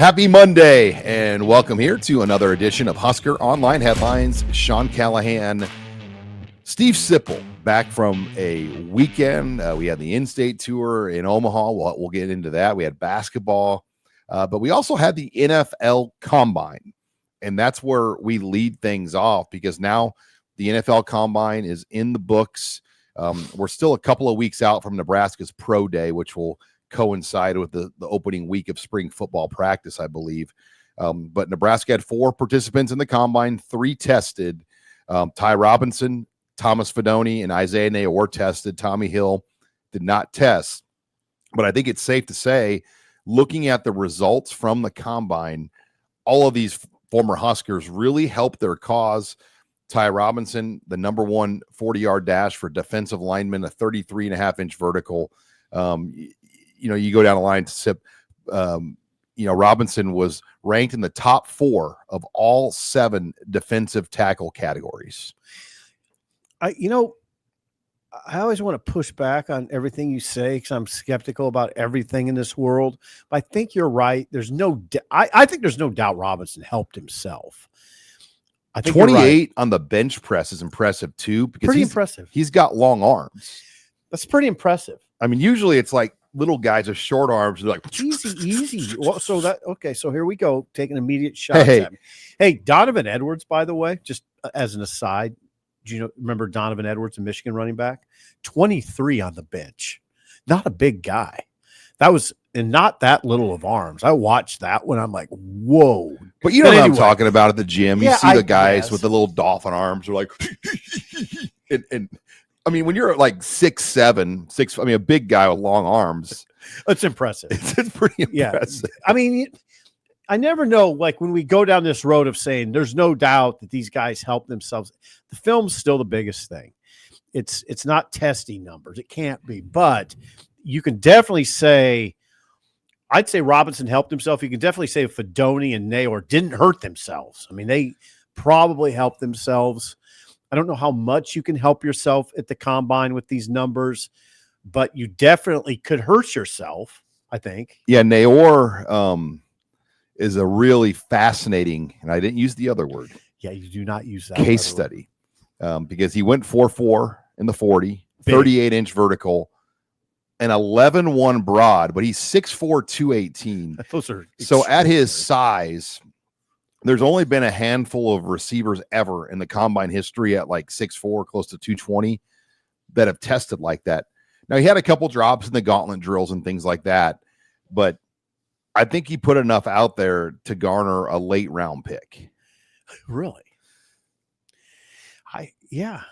Happy Monday, and welcome here to another edition of Husker Online Headlines. Sean Callahan, Steve Sipple, back from a weekend. We had the in-state tour in Omaha. We'll get into that. We had basketball, but we also had the NFL Combine, and that's where we lead things off because now the NFL Combine is in the books. We're still a couple of weeks out from Nebraska's Pro Day, which will coincide with the opening week of spring football practice, I believe. But Nebraska had 4 participants in the Combine, 3 tested. Ty Robinson, Thomas Fidone, and Isaiah Neyor were tested. Tommy Hill did not test. But I think it's safe to say, looking at the results from the Combine, all of these former Huskers really helped their cause. Ty Robinson, the number 1 40-yard dash for defensive lineman, a 33.5-inch vertical. You go down the line to Sip. Robinson was ranked in the top 4 of all 7 defensive tackle categories. I always want to push back on everything you say because I'm skeptical about everything in this world. But I think you're right. I think there's no doubt Robinson helped himself. I think 28 on the bench press is impressive too, because impressive. He's got long arms. That's pretty impressive. I mean, usually it's like little guys with short arms. They're like easy. Well, so here we go, taking immediate shots at me. Hey, Donovan Edwards, by the way, just as an aside, do you remember Donovan Edwards, a Michigan running back? 23 on the bench. Not a big guy. And not that little of arms. I watched that when I'm like, whoa. But you know what I'm talking about at the gym. You see the guys with the little dolphin arms are like, and I mean, when you're like 6'7", a big guy with long arms. It's impressive. It's pretty impressive. Yeah. I mean, I never know, like when we go down this road of saying there's no doubt that these guys help themselves, the film's still the biggest thing. It's not testing numbers. It can't be. But you can definitely say, I'd say Robinson helped himself. You can definitely say Fidone and Neyor didn't hurt themselves. I mean, they probably helped themselves. I don't know how much you can help yourself at the Combine with these numbers, but you definitely could hurt yourself, I think. Yeah, Neyor is a really fascinating, and I didn't use the other word. Yeah, you do not use that case study because he went 4.4 in the 40, 38-inch vertical, and 11.1 broad, but he's 6'4", 218. Those are so at his size, there's only been a handful of receivers ever in the Combine history at like 6'4", close to 220 that have tested like that. Now, he had a couple drops in the gauntlet drills and things like that, but I think he put enough out there to garner a late round pick. Really?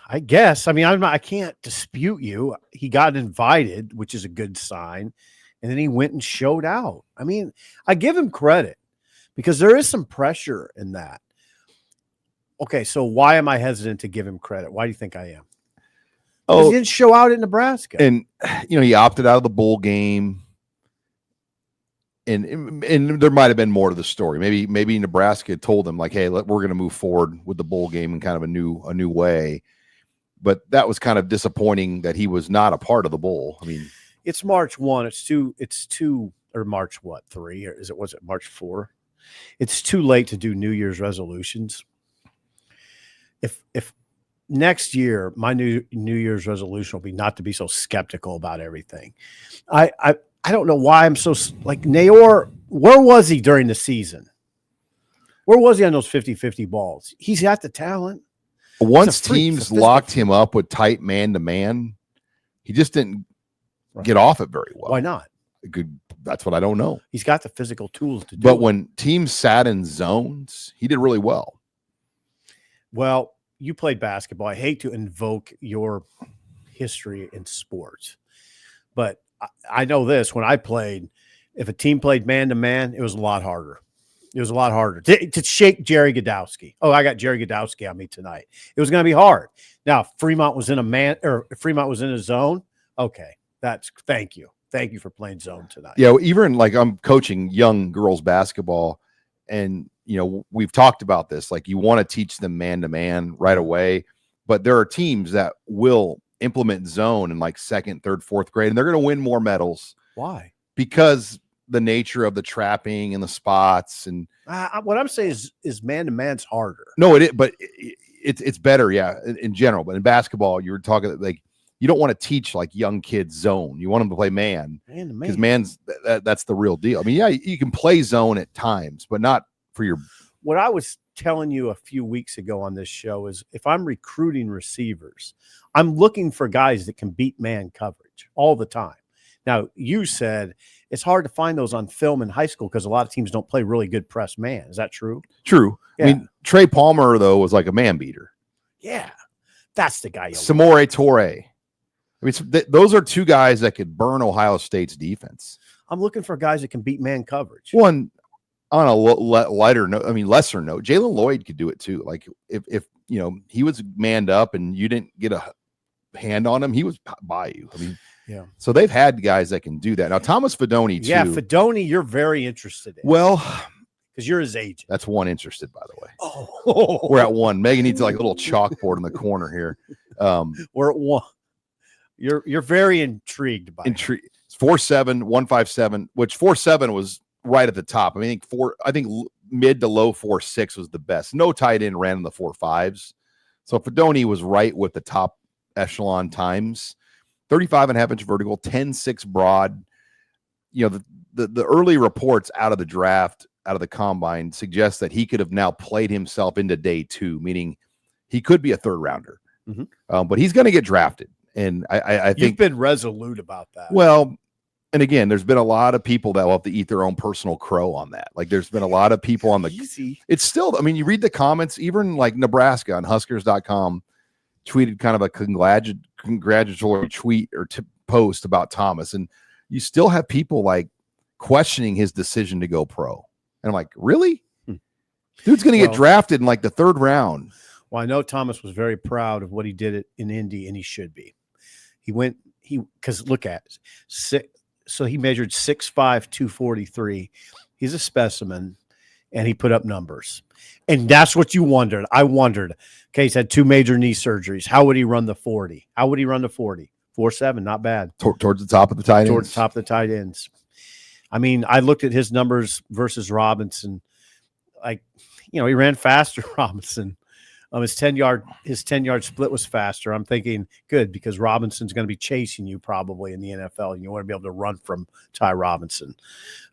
I guess. I mean, I can't dispute you. He got invited, which is a good sign, and then he went and showed out. I mean, I give him credit because there is some pressure in that. Okay, so why am I hesitant to give him credit? Why do you think I am? Because he didn't show out at Nebraska. And, he opted out of the bowl game. And there might have been more to the story. Maybe Nebraska told him like, hey, we're going to move forward with the bowl game in kind of a new way. But that was kind of disappointing that he was not a part of the bowl. I mean, it's March 1. It's two or March 3? Or was it March 4? It's too late to do New Year's resolutions. If next year my New Year's resolution will be not to be so skeptical about everything. I don't know why I'm so like Neyor. Where was he during the season? Where was he on those 50-50 balls? He's got the talent. Once teams locked him up with tight man-to-man, he just didn't get off it very well. Why not? That's what I don't know. He's got the physical tools to do But it. when teams sat in zones, he did really well. Well, you played basketball. I hate to invoke your history in sports, but I know this. When I played, if a team played man-to-man, it was a lot harder. It was a lot harder to shake Jerry Godowski. Oh, I got Jerry Godowski on me tonight. It was going to be hard. Now, Fremont was in a zone. Okay, thank you. Thank you for playing zone tonight. Yeah, even like I'm coaching young girls basketball, and we've talked about this. Like you want to teach them man-to-man right away, but there are teams that will implement zone in like second, third, fourth grade, and they're going to win more medals. Why? Because the nature of the trapping and the spots and what I'm saying is man to man's harder. No, but it's better, yeah, in general. But in basketball, you were talking like you don't want to teach like young kids zone. You want them to play man because man's that's the real deal. I mean, yeah, you can play zone at times, but not for your. What I was telling you a few weeks ago on this show is if I'm recruiting receivers, I'm looking for guys that can beat man coverage all the time. Now, you said it's hard to find those on film in high school because a lot of teams don't play really good press man. Is that true? True. Yeah. I mean, Trey Palmer, though, was like a man beater. Yeah. That's the guy. Samori Toure. I mean, those are two guys that could burn Ohio State's defense. I'm looking for guys that can beat man coverage. One, on a lighter note, I mean, lesser note, Jalen Lloyd could do it too. Like if you know, he was manned up and you didn't get a hand on him, he was by you. I mean, yeah. So they've had guys that can do that. Now, Thomas Fidone, too. Yeah, Fidone, you're very interested in. Well, because you're his agent. That's one interested, by the way. Oh, we're at one. Megan needs like a little chalkboard in the corner here. We're at one. You're very intrigued by it. 4.7, 157, which 4.7 was right at the top. I think mid to low 4.6 was the best. No tight end ran in the 4.5s. So Fidone was right with the top echelon times. 35.5-inch vertical, 10.6 broad. You know, the early reports out of the draft, out of the combine, suggest that he could have now played himself into day 2, meaning he could be a third rounder. Mm-hmm. But he's going to get drafted. And I think you've been resolute about that. Well, and again, there's been a lot of people that will have to eat their own personal crow on that. Like there's been a lot of people on the easy. It's still, I mean, you read the comments, even like Nebraska on Huskers.com tweeted kind of a congratulatory tweet or post about Thomas. And you still have people like questioning his decision to go pro. And I'm like, really? Dude's going to get drafted in like the 3rd round. Well, I know Thomas was very proud of what he did in Indy, and he should be. Because look at it. So he measured 6'5", 243. He's a specimen, and he put up numbers. And that's what you wondered. I wondered, okay, he's had 2 major knee surgeries. How would he run the 40? 4.7, not bad. Towards the top of the tight ends. Towards the top of the tight ends. I mean, I looked at his numbers versus Robinson. Like, you know, he ran faster, Robinson. His 10-yard split was faster. I'm thinking good because Robinson's going to be chasing you probably in the NFL. And you want to be able to run from Ty Robinson.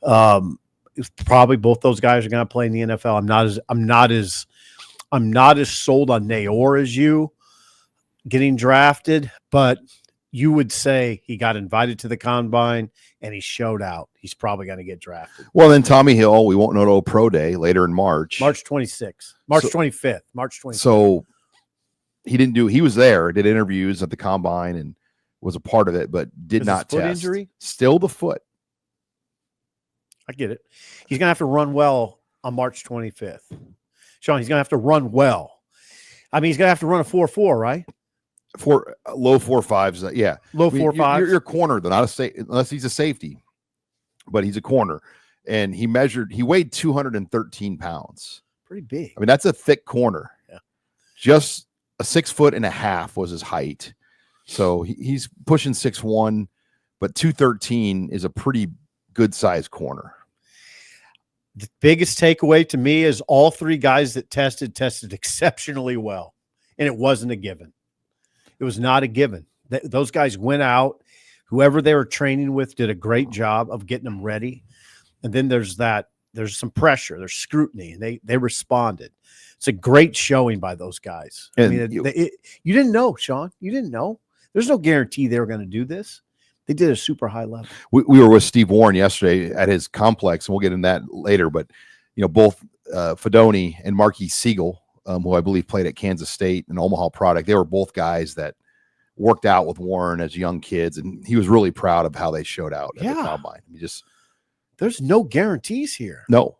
Probably both those guys are going to play in the NFL. I'm not as sold on Nayor as you getting drafted, but you would say he got invited to the combine and he showed out. He's probably going to get drafted. Well, then Tommy Hill, we won't know till pro day later in March. March 26th. March 25th. So he was there, did interviews at the combine and was a part of it, but did not test. Injury? Still the foot. I get it. He's going to have to run well on March 25th. Sean, he's going to have to run well. I mean, he's going to have to run a 4.4, right? For low 4.5s, yeah. Low 4.5s. You're corner, though, unless he's a safety, but he's a corner. And he weighed 213 pounds. Pretty big. I mean, that's a thick corner. Yeah. Just a 6'1.5" was his height. So he's pushing 6'1", but 213 is a pretty good sized corner. The biggest takeaway to me is all 3 guys that tested exceptionally well. And it wasn't a given. It was not a given. Those guys went out. Whoever they were training with did a great job of getting them ready. And then there's some pressure. There's scrutiny. And they responded. It's a great showing by those guys. And I mean, you didn't know, Sean. You didn't know. There's no guarantee they were going to do this. They did a super high level. We were with Steve Warren yesterday at his complex, and we'll get in that later. But, you know, both Fidone and Marquis Siegel, who I believe played at Kansas State and Omaha product, they were both guys that worked out with Warren as young kids, and he was really proud of how they showed out at the combine. There's no guarantees here. No.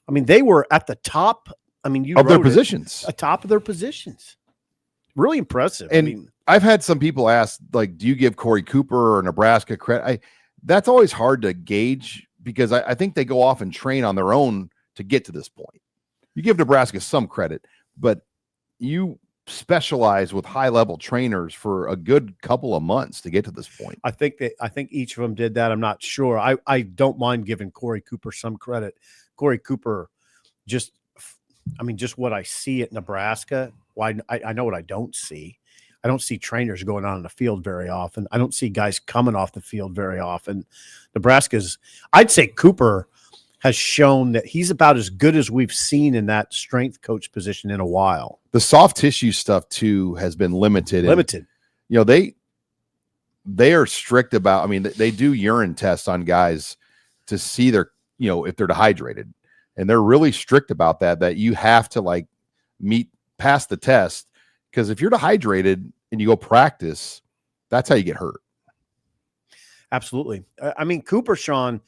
I mean, they were at the top. I mean, of their positions. Top of their positions. Really impressive. And I mean, I've had some people ask, like, do you give Corey Cooper or Nebraska credit? That's always hard to gauge because I think they go off and train on their own to get to this point. You give Nebraska some credit, but you specialized with high-level trainers for a good couple of months to get to this point. I think each of them did that. I'm not sure. I don't mind giving Corey Cooper some credit. Corey Cooper, just what I see at Nebraska. Why I know what I don't see. I don't see trainers going on in the field very often. I don't see guys coming off the field very often. I'd say Cooper has shown that he's about as good as we've seen in that strength coach position in a while. The soft tissue stuff too has been limited. Limited. And, they are strict about, they do urine tests on guys to see their, if they're dehydrated, and they're really strict about that you have to pass the test. Because if you're dehydrated and you go practice, that's how you get hurt. Absolutely. Cooper, Sean,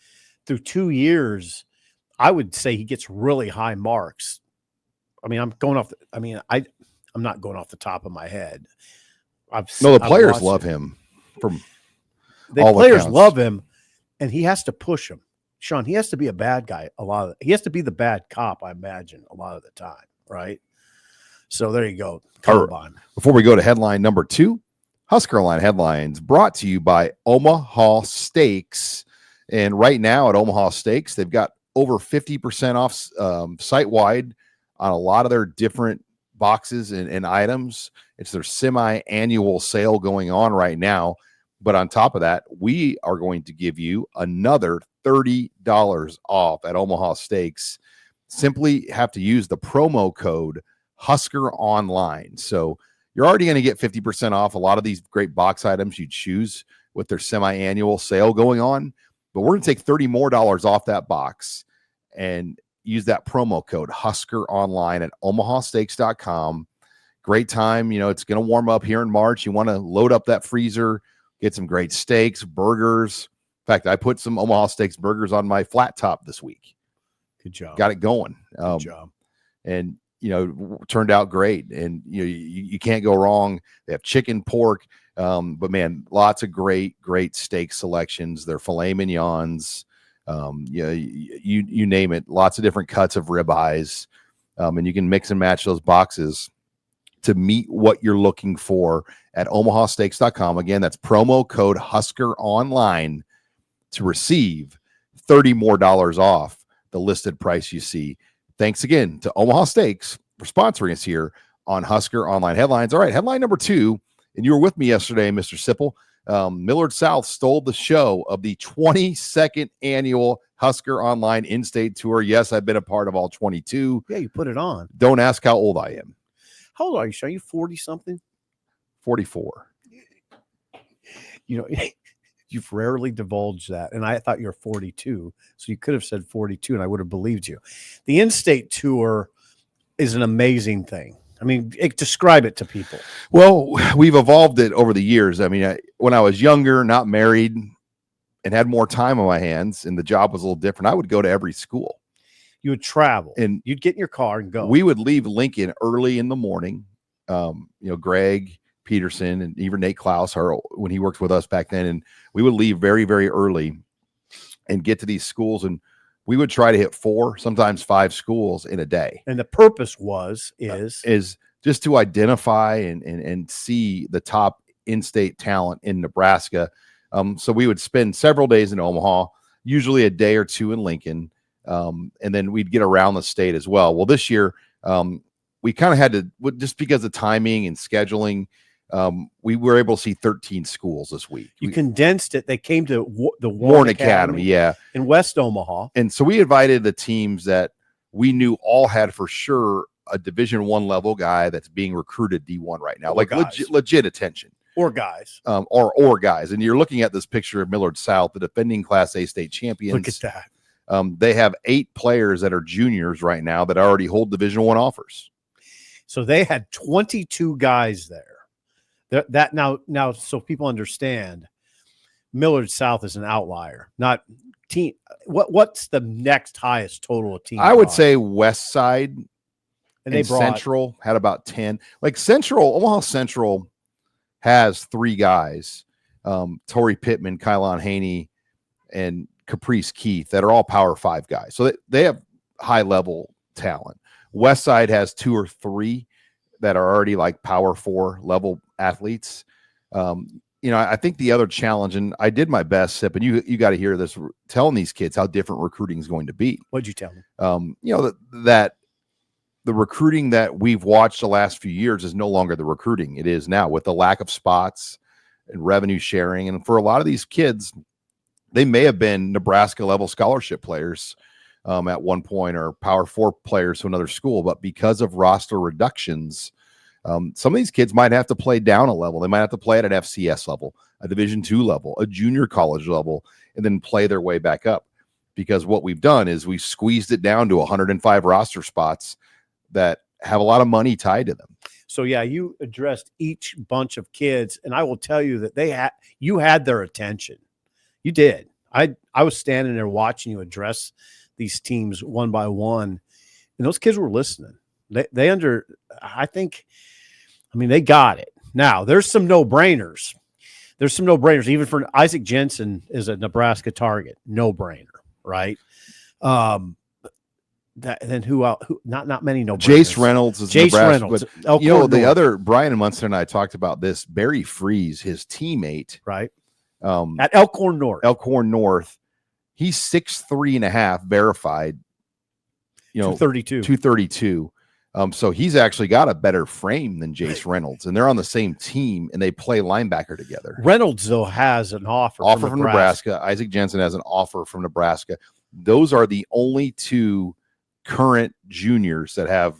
through 2 years, I would say he gets really high marks. I'm not going off the top of my head. The players love him. Players love him, and he has to push him. Sean, he has to be a bad guy he has to be the bad cop, I imagine, a lot of the time, right? So there you go. Before we go to headline number 2, HuskerOnline headlines brought to you by Omaha Steaks. And right now at Omaha Steaks, they've got over 50% off site-wide on a lot of their different boxes and items. It's their semi-annual sale going on right now. But on top of that, we are going to give you another $30 off at Omaha Steaks. Simply have to use the promo code HuskerOnline. So you're already going to get 50% off a lot of these great box items you choose with their semi-annual sale going on. But we're going to take $30 more off that box and use that promo code HuskerOnline at omahasteaks.com. Great time. It's going to warm up here in March. You want to load up that freezer, get some great steaks, burgers. In fact, I put some Omaha Steaks burgers on my flat top this week. Good job. Got it going. Good job. And, turned out great. And, you can't go wrong. They have chicken, pork. But man, lots of great steak selections. Their filet mignons, you name it. Lots of different cuts of ribeyes, and you can mix and match those boxes to meet what you're looking for at omahasteaks.com. Again, that's promo code HuskerOnline to receive $30 more off the listed price you see. Thanks again to Omaha Steaks for sponsoring us here on HuskerOnline headlines. All right, headline number 2. And you were with me yesterday, Mr. Sipple. Millard South stole the show of the 22nd annual HuskerOnline in-state tour. Yes, I've been a part of all 22. Yeah, you put it on. Don't ask how old I am. How old are you, Sean? Are you 40-something? 44. You've rarely divulged that. And I thought you were 42. So you could have said 42, and I would have believed you. The in-state tour is an amazing thing. Describe it to people. Well, we've evolved it over the years. When I was younger, not married, and had more time on my hands, and the job was a little different, I would go to every school. You would travel, and you'd get in your car and go. We would leave Lincoln early in the morning. Greg Peterson and even Nate Klaus, when he worked with us back then, and we would leave very, very early and get to these schools, and we would try to hit 4, sometimes 5 schools in a day. And the purpose is just to identify and see the top in-state talent in Nebraska. So we would spend several days in Omaha, usually a day or 2 in Lincoln, and then we'd get around the state as well. Well, this year we kind of had to, just because of timing and scheduling, we were able to see 13 schools this week. You condensed it. They came to the Warren Academy, yeah, in West Omaha. And so we invited the teams that we knew all had for sure a Division I level guy that's being recruited D1 right now, legit attention. Or guys. Or guys. And you're looking at this picture of Millard South, the defending Class A state champions. Look at that. They have 8 players that are juniors right now that already hold Division I offers. So they had 22 guys there. That now, so people understand, Millard South is an outlier, not team. What's the next highest total of team? I would say West Side and Central had about 10. Omaha Central has 3 guys, Torrey Pittman, Kylon Haney, and Caprice Keith, that are all Power 5 guys. So they have high level talent. West Side has 2 or 3 that are already like Power 4 level athletes. I think the other challenge, and I did my best, Sip, and you got to hear this, telling these kids how different recruiting is going to be. What'd you tell them? That the recruiting that we've watched the last few years is no longer the recruiting it is now, with the lack of spots and revenue sharing. And for a lot of these kids, they may have been Nebraska level scholarship players at one point, or Power 4 players to another school, but because of roster reductions, some of these kids might have to play down a level. They might have to play at an FCS level, a Division II level, a junior college level, and then play their way back up. Because what we've done is we squeezed it down to 105 roster spots that have a lot of money tied to them. So yeah, you addressed each bunch of kids, and I will tell you that you had their attention. You did. I was standing there watching you address these teams one by one, and those kids were listening. They got it. Now there's some no-brainers. Even for Isaac Jensen is a Nebraska target, no-brainer, right? Then who else? Not many no-brainers. Jace Reynolds is Jace Nebraska, Reynolds. But, the other, Brian and Munster and I talked about this. Barry Freeze, his teammate, right? At Elkhorn North. He's 6'3.5", verified. 232. So he's actually got a better frame than Jace Reynolds, and they're on the same team, and they play linebacker together. Reynolds, though, has an offer from Nebraska. Isaac Jensen has an offer from Nebraska. Those are the only two current juniors that have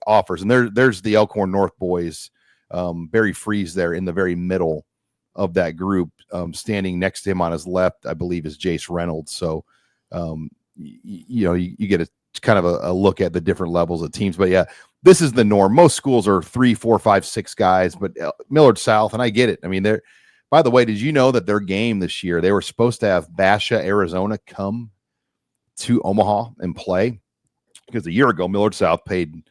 offers. And there's the Elkhorn North boys, Barry Freeze there in the very middle of that group. Standing next to him on his left, I believe, is Jace Reynolds. So, you get a kind of a look at the different levels of teams. But yeah, this is the norm. Most schools are 3, 4, 5, 6 guys, but Millard South, and I get it. I mean, by the way, did you know that their game this year, they were supposed to have Basha, Arizona come to Omaha and play? Because a year ago, Millard South paid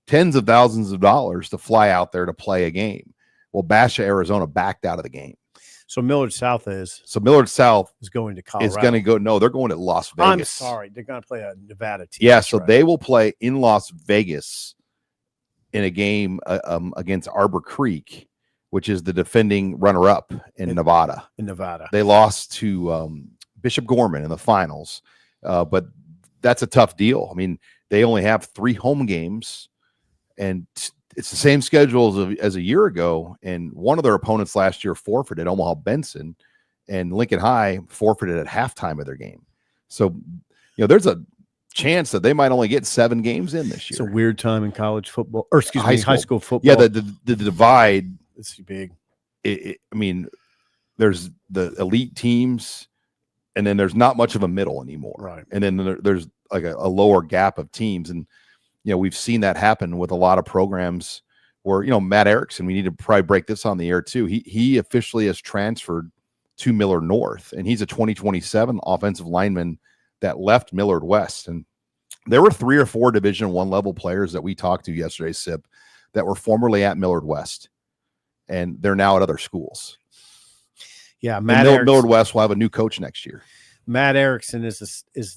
tens of thousands of dollars to fly out there to play a game. Well, Basha, Arizona backed out of the game. So Millard South is going to Colorado. It's going to go. No, they're going to Las Vegas. I'm sorry, they're going to play a Nevada team. Yeah, so they will play in Las Vegas in a game against Arbor Creek, which is the defending runner-up in Nevada. They lost to Bishop Gorman in the finals, but that's a tough deal. I mean, they only have 3 home games, and it's the same schedule as a year ago. And one of their opponents last year forfeited, Omaha Benson, and Lincoln High forfeited at halftime of their game. So, there's a chance that they might only get 7 games in this year. It's a weird time in college football, or high school football. Yeah, the divide. It's big. I mean, there's the elite teams, and then there's not much of a middle anymore. Right. And then there's like a lower gap of teams. And, we've seen that happen with a lot of programs where, Matt Erickson, we need to probably break this on the air too. He officially has transferred to Millard North, and he's a 2027 offensive lineman that left Millard West. And there were 3 or 4 Division I level players that we talked to yesterday, Sip, that were formerly at Millard West, and they're now at other schools. Yeah, Millard West will have a new coach next year. Matt Erickson is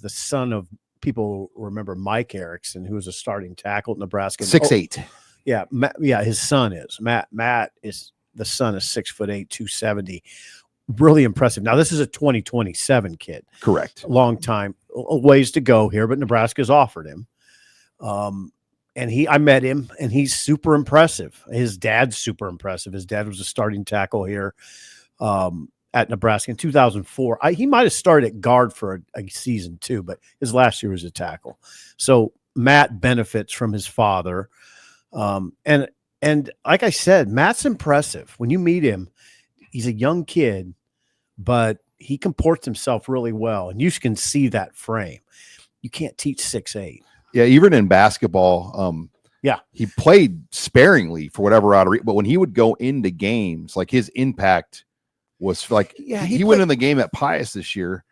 the son of, people remember Mike Erickson, who was a starting tackle at Nebraska. 6'8". Yeah, his son is Matt is the son is 6'8", 270. Really impressive. Now this is a 2027 kid. Correct. Long time, a ways to go here, but Nebraska's offered him. And I met him, and he's super impressive. His dad's super impressive. His dad was a starting tackle here at Nebraska in 2004. He might have started at guard for a season too, but his last year was a tackle. So Matt benefits from his father. And like I said, Matt's impressive. When you meet him, he's a young kid, but he comports himself really well. And you can see that frame. You can't teach 6'8". Yeah, even in basketball, he played sparingly for whatever odd reason. But when he would go into games, like his impact was like, he went in the game at Pius this year,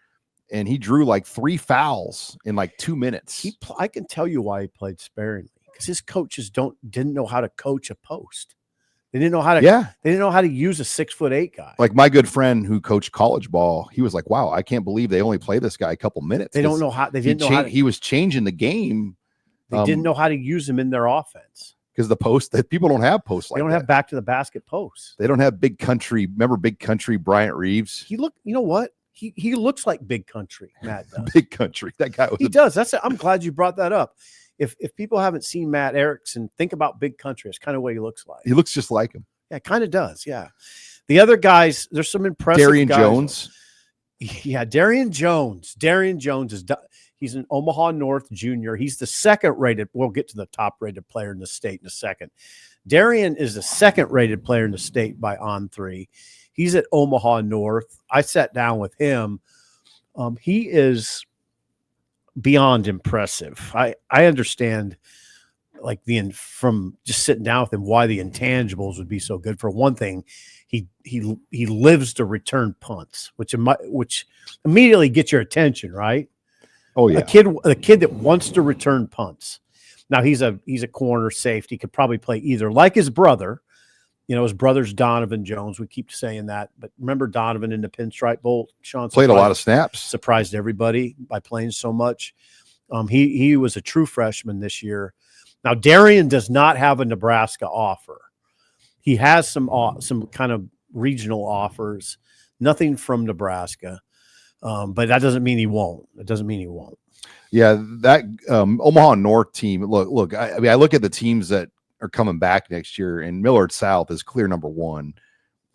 and he drew like 3 fouls in like 2 minutes. I can tell you why he played sparingly, because his coaches didn't know how to coach a post. They didn't know how to. Yeah, they didn't know how to use a 6'8" guy. Like my good friend who coached college ball, he was like, "Wow, I can't believe they only play this guy a couple minutes." They don't know how. They didn't know how. He was changing the game. They didn't know how to use him in their offense. because the post that people don't have posts like They don't have back to the basket posts. They don't have Big Country. Remember Big Country, Bryant Reeves? You know what? He looks like Big Country, Matt does. Big Country. That guy was. He does. I'm glad you brought that up. If people haven't seen Matt Erickson, think about Big Country. It's kind of what he looks like. He looks just like him. Yeah, it kind of does. Yeah. The other guys, there's some impressive Darian guys. Jones. Yeah, Darian Jones. Darian Jones he's an Omaha North junior. He's the second rated. We'll get to the top rated player in the state in a second. Darian is the second rated player in the state by On3. He's at Omaha North. I sat down with him. He is beyond impressive. I understand like from just sitting down with him why the intangibles would be so good. For one thing, he lives to return punts, which immediately gets your attention, right? Oh yeah, a kid that wants to return punts. Now he's a corner safety, could probably play either, like his brother. You know, his brother's Donovan Jones. We keep saying that, but remember Donovan in the Pinstripe Bowl? Sean played a lot of snaps. Surprised everybody by playing so much. He was a true freshman this year. Now Darian does not have a Nebraska offer. He has some kind of regional offers. Nothing from Nebraska, but that doesn't mean he won't. It doesn't mean he won't. Yeah, that Omaha North team. Look. I mean, I look at the teams that are coming back next year, and Millard South is clear number one.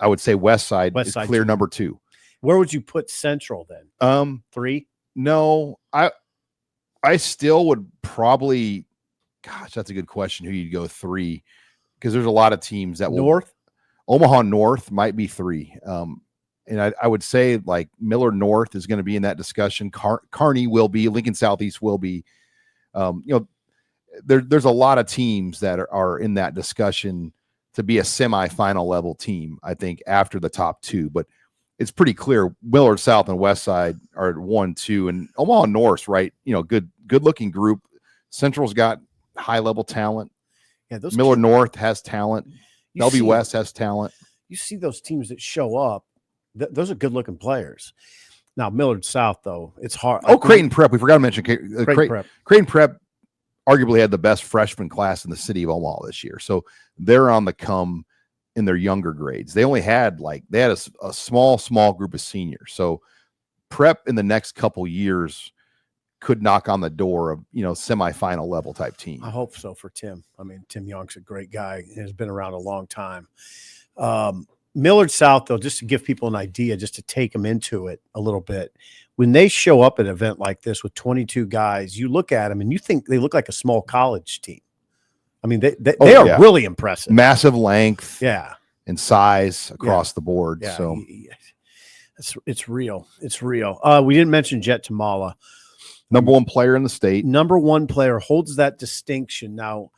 I would say West Side is clear two. Number two. Where would you put Central then? 3? No, I still would probably. Gosh, that's a good question. Who you'd go 3? Because there's a lot of teams that will. North. Omaha North might be 3. And I would say like Millard North is going to be in that discussion. Kearney will be. Lincoln Southeast will be. There's a lot of teams that are in that discussion to be a semifinal level team, I think, after the top 2. But it's pretty clear Millard South and West Side are at 1, 2, and Omaha North, right? Good looking group. Central's got high level talent. Yeah, Millard North has talent. LB West has talent. You see those teams that show up. Those are good looking players. Now Millard South, though, it's hard. Oh, Creighton Prep. We forgot to mention Creighton Prep. Arguably had the best freshman class in the city of Omaha this year. So they're on the come in their younger grades. They only had a small group of seniors. So Prep in the next couple years could knock on the door of, semifinal level type team. I hope so for Tim. I mean, Tim Young's a great guy and has been around a long time. Millard South, though, just to give people an idea, just to take them into it a little bit, when they show up at an event like this with 22 guys, you look at them and you think they look like a small college team. I mean, they are really impressive. Massive length, and size across the board. Yeah. So it's real. It's real. We didn't mention Jet Tamala. Number 1 player in the state. Number 1 player, holds that distinction. Now,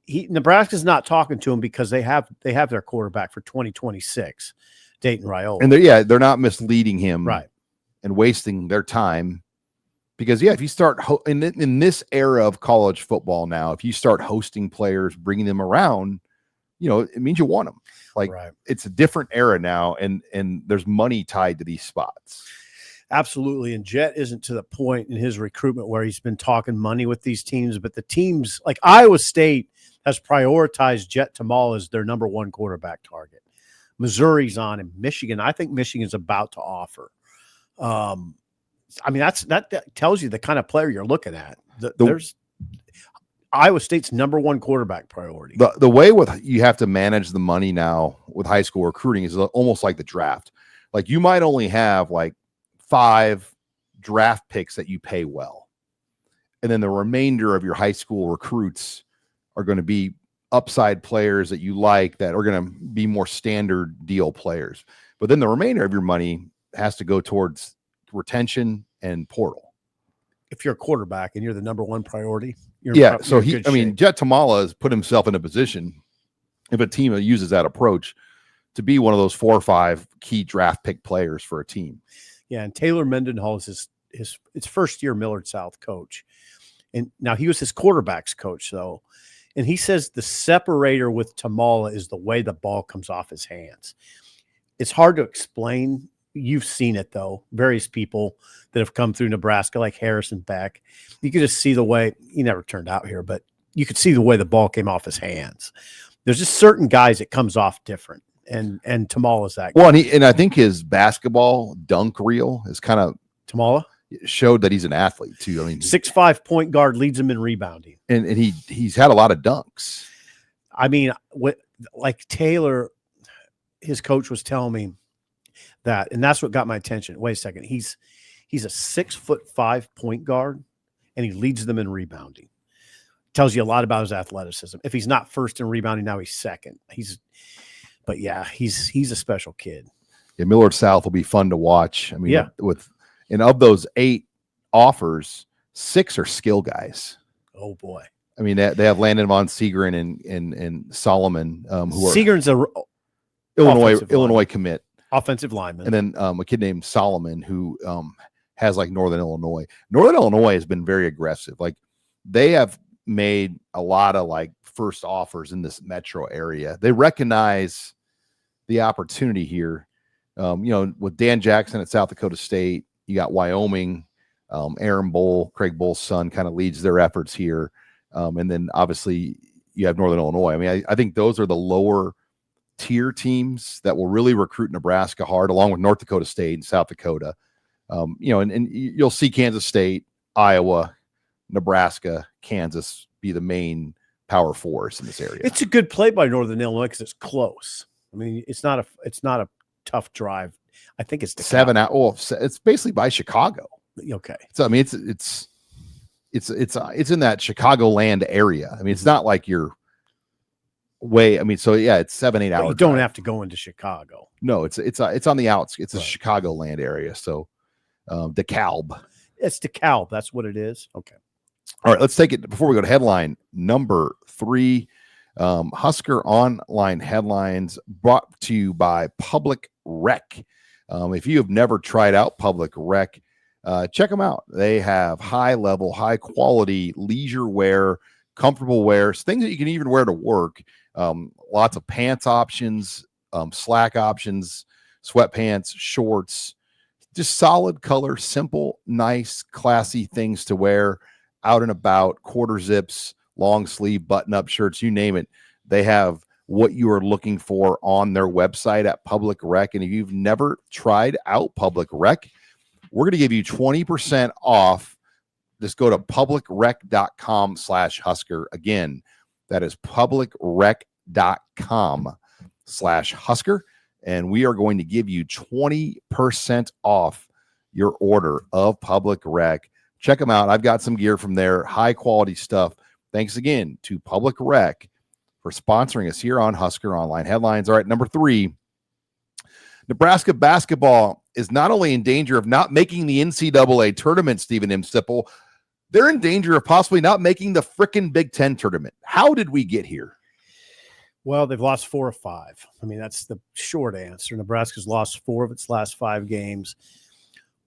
Nebraska's not talking to him because they have their quarterback for 2026, Dayton Raiola. And they're not misleading him, right, and wasting their time. Because if you start in this era of college football now, if you start hosting players, bringing them around, it means you want them. It's a different era now, and there's money tied to these spots. Absolutely. And Jet isn't to the point in his recruitment where he's been talking money with these teams, but the teams like Iowa State has prioritized Jet Tamala as their number 1 quarterback target. Missouri's on him. Michigan, I think Michigan's about to offer. I mean, that tells you the kind of player you're looking at. There's Iowa State's number 1 quarterback priority. The way you have to manage the money now with high school recruiting is almost like the draft. Like you might only have 5 draft picks that you pay well. And then the remainder of your high school recruits are going to be upside players that you like, that are going to be more standard deal players. But then the remainder of your money has to go towards retention and portal. If you're a quarterback and you're the number 1 priority, Jet Tamala has put himself in a position, if a team uses that approach, to be one of those 4 or 5 key draft pick players for a team. Yeah, and Taylor Mendenhall is his first year Millard South coach. And now he was his quarterback's coach, though. And he says the separator with Tamala is the way the ball comes off his hands. It's hard to explain. You've seen it, though. Various people that have come through Nebraska, like Harrison Beck, you can just see the way he never turned out here, but you could see the way the ball came off his hands. There's just certain guys it comes off different, and Tamala's that guy. Well, and I think his basketball dunk reel is kind of Tamala showed that he's an athlete too. I mean, 6'5" point guard, leads him in rebounding, and he's had a lot of dunks. I mean, like Taylor, his coach was telling me that, and that's what got my attention. Wait a second, he's a 6'5" point guard, and he leads them in rebounding. Tells you a lot about his athleticism. If he's not first in rebounding, now he's second. He's a special kid. Yeah, Millard South will be fun to watch. I mean, and of those 8 offers, 6 are skill guys. Oh boy. I mean, they have Landon Von Segrin and Solomon, who are Segrin's a Illinois commit, offensive lineman, and then a kid named Solomon who has like Northern Illinois. Northern Illinois has been very aggressive. Like they have made a lot of like first offers in this metro area. They recognize the opportunity here. With Dan Jackson at South Dakota State, you got Wyoming, Aaron Bull, Craig Bull's son, kind of leads their efforts here. And then obviously you have Northern Illinois. I mean, I think those are the lower tier teams that will really recruit Nebraska hard, along with North Dakota State and South Dakota. And you'll see Kansas State, Iowa, Nebraska, Kansas be the main power force in this area. It's a good play by Northern Illinois because it's close. I mean, it's not a tough drive. I think it's 7 hours. Well, it's basically by Chicago. Okay. So I mean, it's in that Chicagoland area. I mean, it's not like you're way. I mean, so yeah, it's 7-8 hours. You don't have to go into Chicago. No, it's on the outs. It's a Chicagoland area. So DeKalb. It's DeKalb. That's what it is. Okay. All right, let's take it before we go to headline number 3. Husker Online headlines brought to you by Public Rec. If you have never tried out Public Rec, check them out. They have high-level, high-quality leisure wear, comfortable wears, things that you can even wear to work. Lots of pants options, slack options, sweatpants, shorts, just solid color, simple, nice, classy things to wear out and about, quarter zips, long sleeve, button-up shirts, you name it. They have what you are looking for on their website at Public Rec. And if you've never tried out Public Rec, we're going to give you 20% off. Just go to publicrec.com/Husker. Again, that is publicrec.com/Husker. And we are going to give you 20% off your order of Public Rec. Check them out. I've got some gear from there, high quality stuff. Thanks again to Public Rec for sponsoring us here on Husker Online Headlines. All right, number 3, Nebraska basketball is not only in danger of not making the NCAA tournament, Stephen M. Sipple, they're in danger of possibly not making the frickin' Big Ten tournament. How did we get here? Well, they've lost 4 of 5. I mean, that's the short answer. Nebraska's lost 4 of its last 5 games.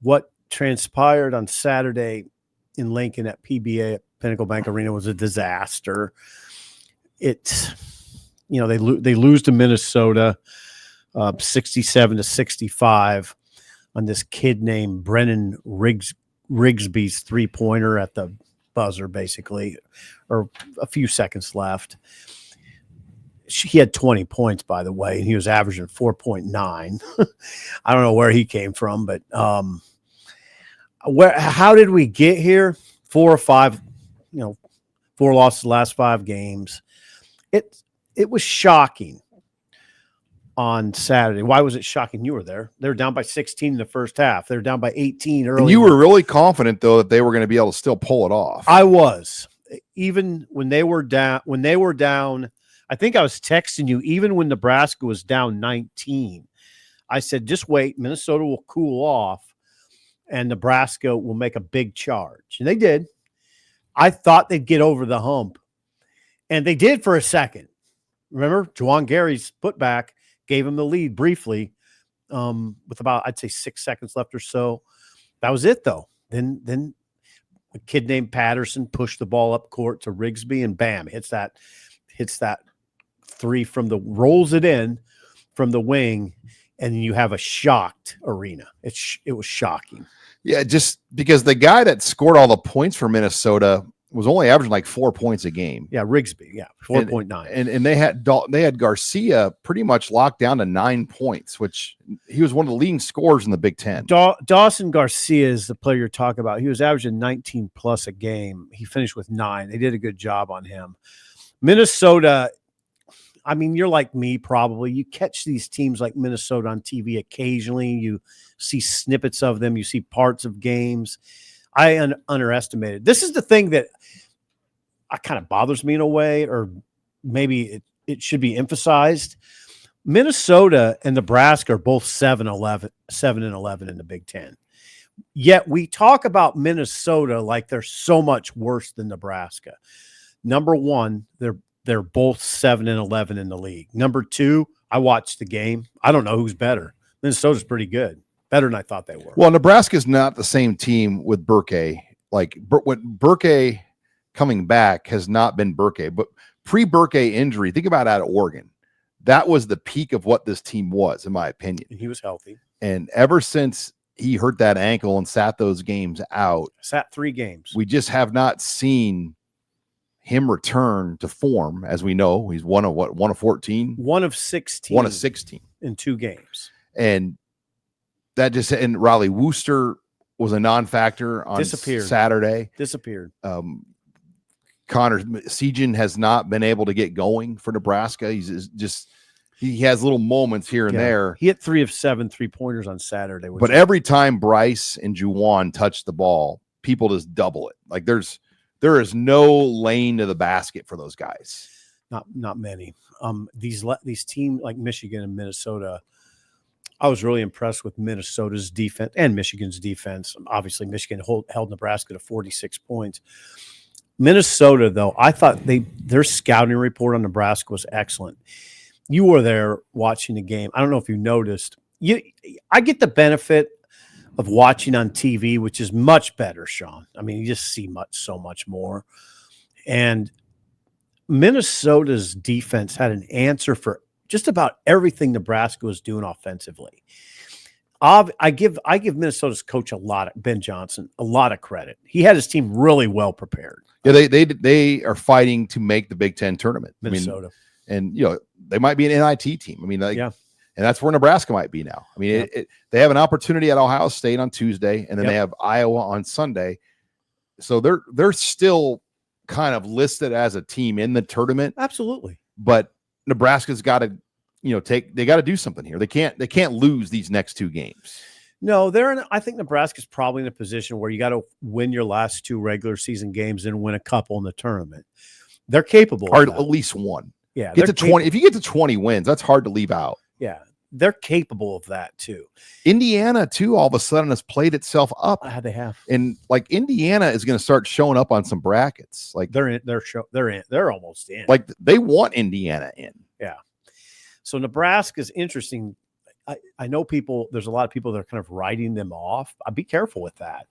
What transpired on Saturday in Lincoln at PBA at Pinnacle Bank Arena was a disaster. It's, they lose to Minnesota 67-65 on this kid named Brennan Rigsby's 3-pointer at the buzzer, basically, or a few seconds left. He had 20 points, by the way, and he was averaging 4.9. I don't know where he came from, but how did we get here? 4 or 5, 4 losses the last 5 games. It was shocking on Saturday. Why was it shocking? You were there. They were down by 16 in the first half. They were down by 18 early. And you were really confident, though, that they were going to be able to still pull it off. I was. Even when they were down, I think I was texting you, even when Nebraska was down 19, I said, just wait, Minnesota will cool off and Nebraska will make a big charge. And they did. I thought they'd get over the hump. And they did for a second. Remember, Juwan Gary's putback gave him the lead briefly with about, I'd say, 6 seconds left or so. That was it, though. Then a kid named Patterson pushed the ball up court to Rigsby, and bam, hits that 3 rolls it in from the wing, and you have a shocked arena. It was shocking. Yeah, just because the guy that scored all the points for Minnesota was only averaging like 4 points a game. Yeah, Rigsby, 4.9. And they had Garcia pretty much locked down to 9 points, which he was one of the leading scorers in the Big Ten. Dawson Garcia is the player you're talking about. He was averaging 19 plus a game. He finished with 9. They did a good job on him. Minnesota, I mean, you're like me probably. You catch these teams like Minnesota on TV occasionally. You see snippets of them. You see parts of games. I underestimated. This is the thing that kind of bothers me in a way, or maybe it should be emphasized. Minnesota and Nebraska are both 7-11 in the Big Ten. Yet we talk about Minnesota like they're so much worse than Nebraska. Number one, they're both 7-11 in the league. Number two, I watched the game. I don't know who's better. Minnesota's pretty good. Better than I thought they were. Well, Nebraska's not the same team with Burke. Like when Burke coming back has not been Burke, but pre-Burke injury, think about out of Oregon. That was the peak of what this team was, in my opinion. And he was healthy. And ever since he hurt that ankle and sat those games out, sat 3 games, we just have not seen him return to form. As we know, he's one of 14? One of 16 in 2 games. And that just, and Riley Wooster was a non-factor on Saturday. Disappeared. Connor Sejan has not been able to get going for Nebraska. He has little moments here and there. He hit 3 of 7 3-pointers on Saturday. But every time Bryce and Juwan touch the ball, people just double it. Like there is no lane to the basket for those guys. Not many. These teams like Michigan and Minnesota, I was really impressed with Minnesota's defense and Michigan's defense. Obviously, Michigan held Nebraska to 46 points. Minnesota, though, I thought their scouting report on Nebraska was excellent. You were there watching the game. I don't know if you noticed. I get the benefit of watching on TV, which is much better, Sean. I mean, you just see so much more. And Minnesota's defense had an answer for just about everything Nebraska was doing offensively. I give Minnesota's coach Ben Johnson, a lot of credit. He had his team really well prepared. Yeah, they are fighting to make the Big Ten tournament. Minnesota. And they might be an NIT team. I mean, and that's where Nebraska might be now. I mean, they have an opportunity at Ohio State on Tuesday, and then they have Iowa on Sunday. So they're still kind of listed as a team in the tournament. Absolutely. But Nebraska's got to, they got to do something here. They can't lose these next 2 games. No, I think Nebraska's probably in a position where you got to win your last 2 regular season games and win a couple in the tournament. They're capable. Or at least one. Yeah. Get to 20. If you get to 20 wins, that's hard to leave out. Yeah. They're capable of that too. Indiana too, all of a sudden has played itself up. They have. And like Indiana is going to start showing up on some brackets. Like they're in. They're almost in. Like they want Indiana in. Yeah. So Nebraska's interesting. I know there's a lot of people that are kind of writing them off. I'd be careful with that.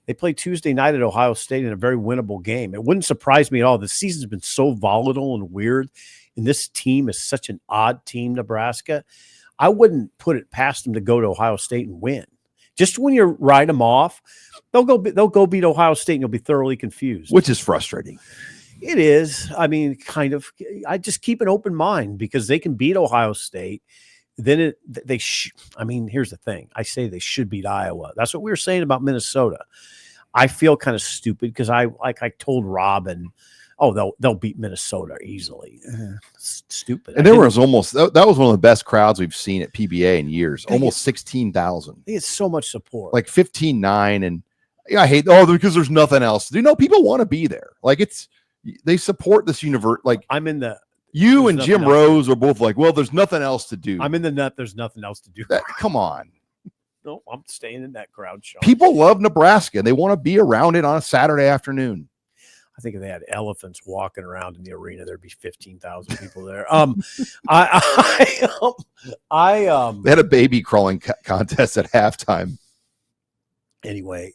They play Tuesday night at Ohio State in a very winnable game. It wouldn't surprise me at all. The season's been so volatile and weird, and this team is such an odd team, Nebraska. I wouldn't put it past them to go to Ohio State and win. Just when you write them off, they'll go beat Ohio State, and you'll be thoroughly confused. Which is frustrating. It is. I mean, kind of. I just keep an open mind because they can beat Ohio State. Then here's the thing. I say they should beat Iowa. That's what we were saying about Minnesota. I feel kind of stupid because I told Robin, they'll beat Minnesota easily. Stupid. And that was one of the best crowds we've seen at PBA in years. Almost 16,000. It's so much support. Like 15-9, and I hate because there's nothing else to do. People want to be there. Like they support this universe. Like I'm in the. You and Jim Rose are both like, well, there's nothing else to do. I'm in the nut. There's nothing else to do. Come on. No, I'm staying in that crowd, Sean. People love Nebraska. They want to be around it on a Saturday afternoon. I think if they had elephants walking around in the arena, there'd be 15,000 people there. They had a baby crawling contest at halftime. Anyway,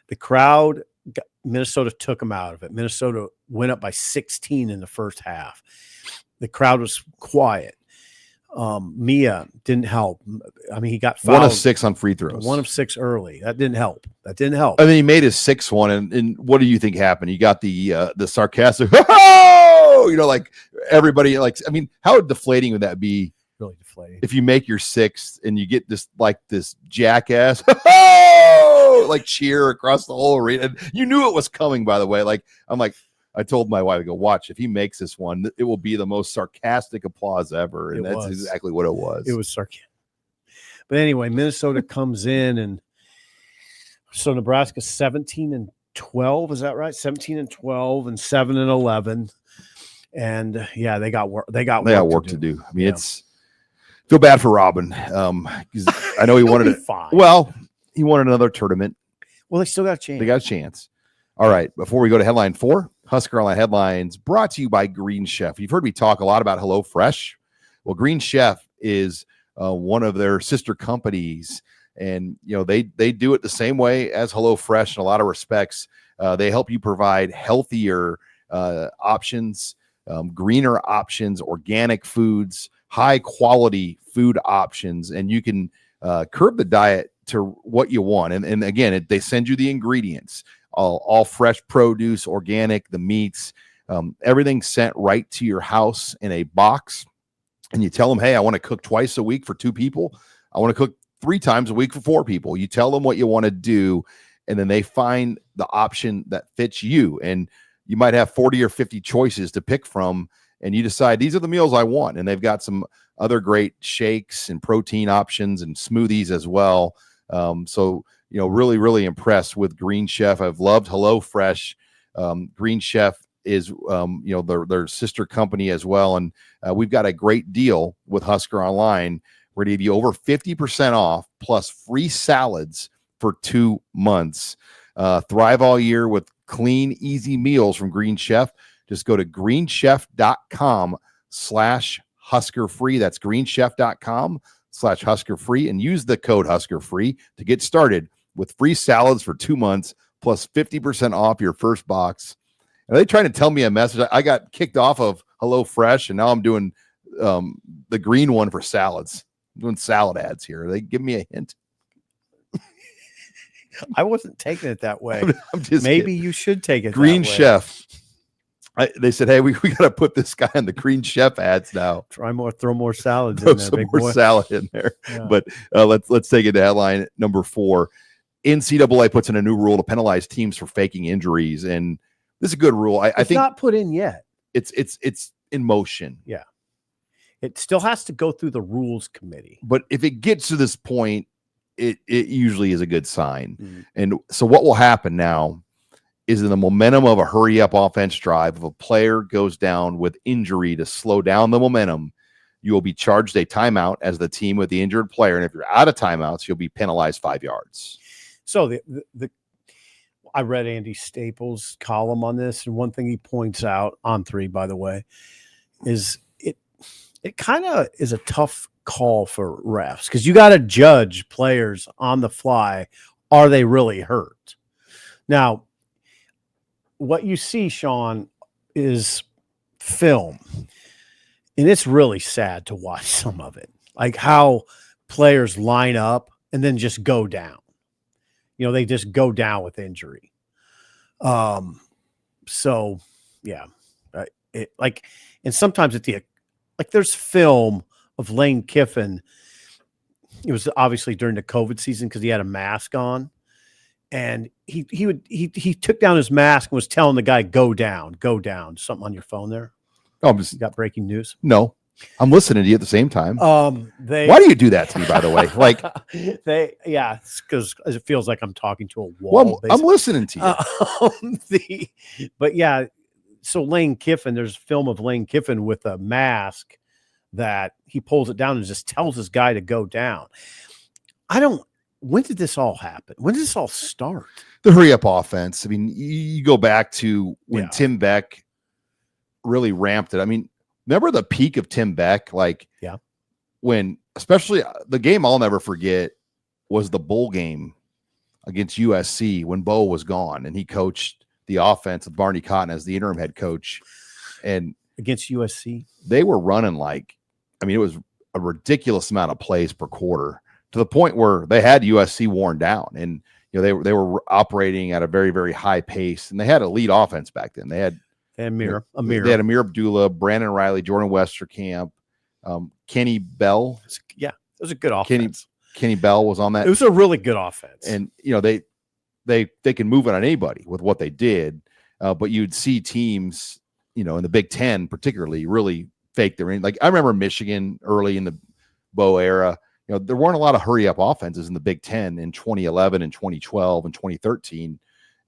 the crowd, Minnesota took them out of it. Minnesota went up by 16 in the first half. The crowd was quiet. Mia didn't help. I mean, he got fouled. 1 of 6 on free throws. 1 of 6 early. That didn't help. And then he made his 6th one. And what do you think happened? You got the sarcastic, oh, like everybody, like, I mean, how deflating would that be? Really deflating. If you make your 6th and you get this jackass, like cheer across the whole arena. And you knew it was coming, by the way. I told my wife, I go, watch, if he makes this one, it will be the most sarcastic applause ever. And that's exactly what it was. It was sarcastic. But anyway, Minnesota comes in, and so Nebraska 17-12, is that right? 17-12 and 7-11. And yeah, they got work. They got work to do. I mean, feel bad for Robin. Because I know he wanted it. Fine. Well, he wanted another tournament. Well, they still got a chance. They got a chance. All right. Before we go to headline 4, Husker Online headlines brought to you by Green Chef. You've heard me talk a lot about HelloFresh. Well, Green Chef is one of their sister companies, and they do it the same way as HelloFresh in a lot of respects. They help you provide healthier options, greener options, organic foods, high quality food options, and you can curb the diet to what you want. And again, they send you the ingredients, all fresh produce, organic, the meats, everything sent right to your house in a box. And you tell them, hey, I want to cook twice a week for 2 people. I want to cook 3 times a week for 4 people. You tell them what you want to do, and then they find the option that fits you. And you might have 40 or 50 choices to pick from, and you decide these are the meals I want. And they've got some other great shakes and protein options and smoothies as well. So, really, really impressed with Green Chef. I've loved HelloFresh. Green Chef is, their sister company as well. And we've got a great deal with Husker Online. We're going to give you over 50% off plus free salads for 2 months. Thrive all year with clean, easy meals from Green Chef. Just go to greenchef.com/HuskerFree. That's greenchef.com/HuskerFree, and use the code HuskerFree to get started with free salads for 2 months plus 50% off your first box. Are they trying to tell me a message? I got kicked off of HelloFresh, and now I'm doing the green one for salads. I'm doing salad ads here. They give me a hint. I wasn't taking it that way. I'm just Maybe kidding. You should take it Green that way. Chef. They said, hey, we got to put this guy on the Green Chef ads now. Throw more salads Throw in there, some big more boy. salad in there. Yeah. But let's take it to headline number 4. NCAA puts in a new rule to penalize teams for faking injuries, and this is a good rule. I think it's not put in yet. It's in motion. Yeah, it still has to go through the rules committee. But if it gets to this point, it usually is a good sign. Mm-hmm. And so what will happen now is in the momentum of a hurry-up offense drive, if a player goes down with injury to slow down the momentum, you will be charged a timeout as the team with the injured player. And if you're out of timeouts, you'll be penalized 5 yards. So I read Andy Staples' column on this, and one thing he points out on 3, by the way, is it kind of is a tough call for refs because you got to judge players on the fly. Are they really hurt? Now, what you see, Sean, is film, and it's really sad to watch some of it, like how players line up and then just go down. They just go down with injury. So yeah, and sometimes there's film of Lane Kiffin. It was obviously during the COVID season because he had a mask on, and he took down his mask and was telling the guy, go down. Something on your phone there? Oh, You got breaking news? No, I'm listening to you at the same time. Why do you do that to me, by the way? It's because it feels like I'm talking to a wall. Well, I'm listening to you. But yeah, so Lane Kiffin, there's film of Lane Kiffin with a mask that he pulls it down and just tells this guy to go down. When did this all happen? When did this all start? The hurry up offense. I mean, you go back to when Tim Beck really ramped it. I mean, remember the peak of Tim Beck? When, especially the game I'll never forget was the bowl game against USC when Bo was gone and he coached the offense with Barney Cotton as the interim head coach. And against USC, they were running it was a ridiculous amount of plays per quarter to the point where they had USC worn down, and they were operating at a very, very high pace, and they had elite offense back then. They had Amir. They had Amir Abdullah, Brandon Riley, Jordan Westerkamp, Kenny Bell. Yeah, it was a good offense. Kenny Bell was on that. It was a really good offense, and they can move it on anybody with what they did, but you'd see teams, in the Big Ten particularly, really fake their in. Like I remember Michigan early in the Bo era. There weren't a lot of hurry up offenses in the Big Ten in 2011 and 2012 and 2013.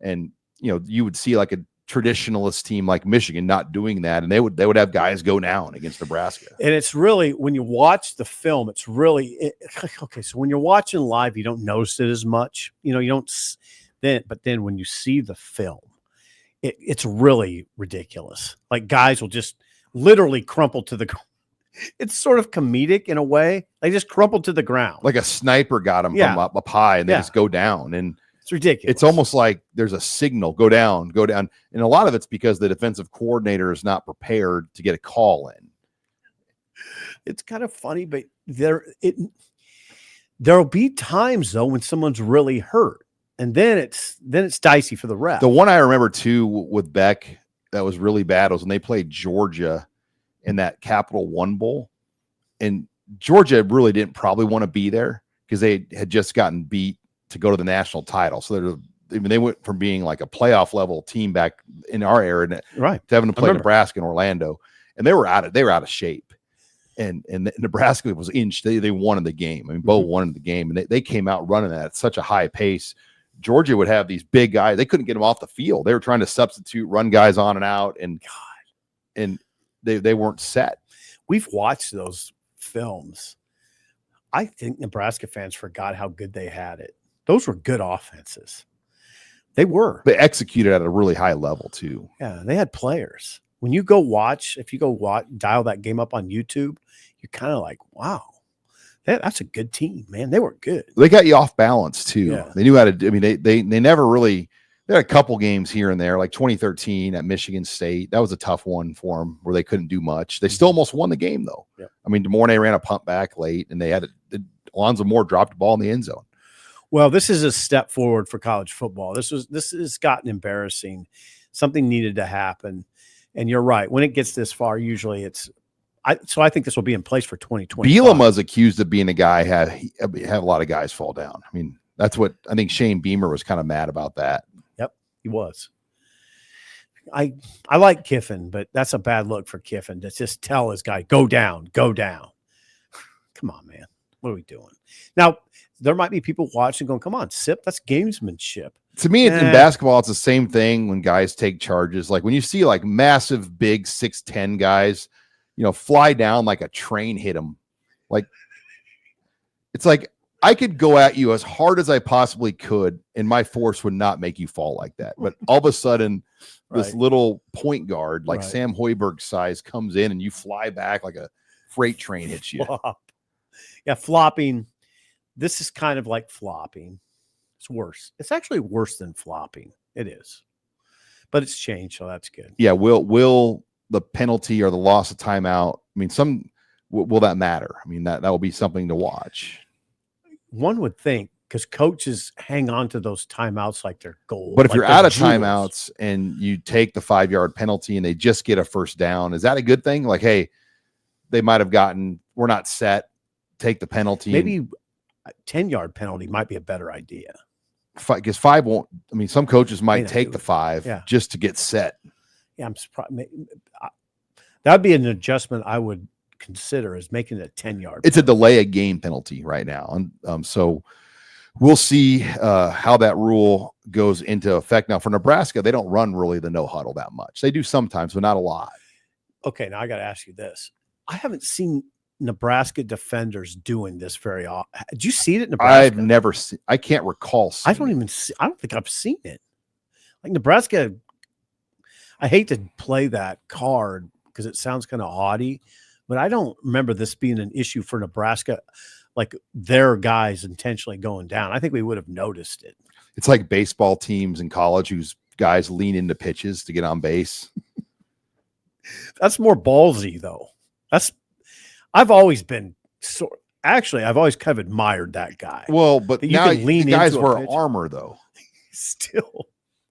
And, you would see like a traditionalist team like Michigan not doing that. And they would have guys go down against Nebraska. And it's really, when you watch the film, it's really, okay. So when you're watching live, you don't notice it as much, you don't but then when you see the film, it's really ridiculous. Like guys will just literally crumple to the ground. It's sort of comedic in a way. They just crumple to the ground. Like a sniper got them from up high, and they just go down. And it's ridiculous. It's almost like there's a signal, go down. And a lot of it's because the defensive coordinator is not prepared to get a call in. It's kind of funny, but there'll be times though when someone's really hurt. And then it's dicey for the ref. The one I remember too with Beck that was really bad was when they played Georgia in that Capital One Bowl, and Georgia really didn't probably want to be there because they had just gotten beat to go to the national title. So they went from being like a playoff level team back in our era, to having to play Nebraska and Orlando, and they were out of shape. And Nebraska was they wanted the game. I mean, Bo wanted the game, and they came out running at such a high pace. Georgia would have these big guys. They couldn't get them off the field. They were trying to substitute, run guys on and out, and they weren't set. We've watched those films. I think Nebraska fans forgot how good they had it. Those were good offenses. They were. They executed at a really high level too. Yeah, they had players. When you go watch, dial that game up on YouTube, you're kind of like, wow, that's a good team, man. They were good. They got you off balance too. Yeah. They knew how to. I mean, they never really. They had a couple games here and there, like 2013 at Michigan State. That was a tough one for them where they couldn't do much. They still almost won the game, though. Yeah. I mean, DeMornay ran a punt back late, and they had Alonzo Moore dropped the ball in the end zone. Well, this is a step forward for college football. This has gotten embarrassing. Something needed to happen. And you're right. When it gets this far, usually so I think this will be in place for 2020. Bielema's accused of being a guy had a lot of guys fall down. I mean, that's what I think Shane Beamer was kind of mad about that. He was. I like Kiffin, but that's a bad look for Kiffin to just tell his guy, go down, go down. Come on, man. What are we doing? Now, there might be people watching going, come on, Sip, that's gamesmanship. To me, in basketball, it's the same thing when guys take charges. Like when you see like massive, big 6'10" guys, fly down like a train hit them. Like, it's like, I could go at you as hard as I possibly could, and my force would not make you fall like that. But all of a sudden, this little point guard, like Sam Hoiberg size, comes in, and you fly back like a freight train hits you. Flop. Yeah, flopping. This is kind of like flopping. It's worse. It's actually worse than flopping. It is. But it's changed, so that's good. Yeah, will the penalty or the loss of timeout, I mean, will that matter? I mean, that will be something to watch. One would think, because coaches hang on to those timeouts like they're gold. But if you're out of timeouts and you take the 5-yard penalty and they just get a first down, is that a good thing? Like, hey, they might have we're not set, take the penalty. Maybe a 10-yard penalty might be a better idea. Because 5 won't. I mean, some coaches might take the 5 just to get set. Yeah, I'm surprised. That'd be an adjustment I would consider, is making it a 10-yard. It's a delay a game penalty right now, and so we'll see how that rule goes into effect. Now for Nebraska, they don't run really the no huddle that much. They do sometimes, but not a lot. Okay, now I got to ask you this: I haven't seen Nebraska defenders doing this very often. Did you see it at Nebraska? I've never seen. I can't recall. I don't think I've seen it. Like Nebraska, I hate to play that card because it sounds kind of haughty, but I don't remember this being an issue for Nebraska, like their guys intentionally going down. I think we would have noticed it. It's like baseball teams in college whose guys lean into pitches to get on base. That's more ballsy, though. I've always been So actually, I've always kind of admired that guy. Well, but that you now can lean the guys into a wear pitch. armor though. Still,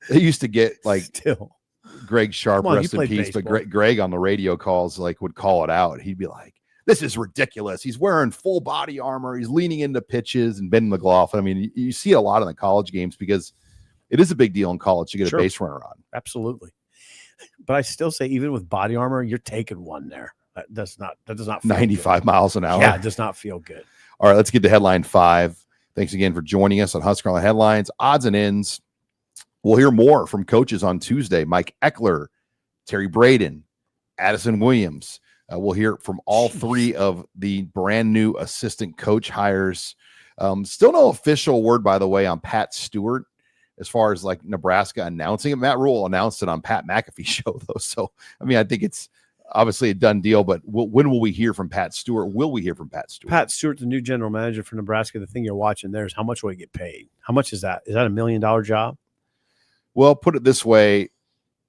They used to get like still. Greg Sharp, Come on, you rest in played peace, but baseball. Greg on the radio calls would call it out. He'd be like, "This is ridiculous. He's wearing full body armor. He's leaning into pitches and bending the glove." I mean, you see it a lot in the college games because it is a big deal in college to get Sure. a base runner on. Absolutely. But I still say, even with body armor, you're taking one there. That does not feel 95 good. miles an hour. Yeah, it does not feel good. All right, let's get to headline 5. Thanks again for joining us on HuskerOnline Headlines, Odds and Ends. We'll hear more from coaches on Tuesday. Mike Eckler, Terry Braden, Addison Williams. We'll hear from all 3 of the brand new assistant coach hires. Still no official word, by the way, on Pat Stewart as far as like Nebraska announcing it. Matt Rule announced it on Pat McAfee's show, though. So, I mean, I think it's obviously a done deal, but when will we hear from Pat Stewart? Will we hear from Pat Stewart? Pat Stewart, the new general manager for Nebraska. The thing you're watching there is how much will he get paid? How much is that? Is that $1 million job? Well, put it this way.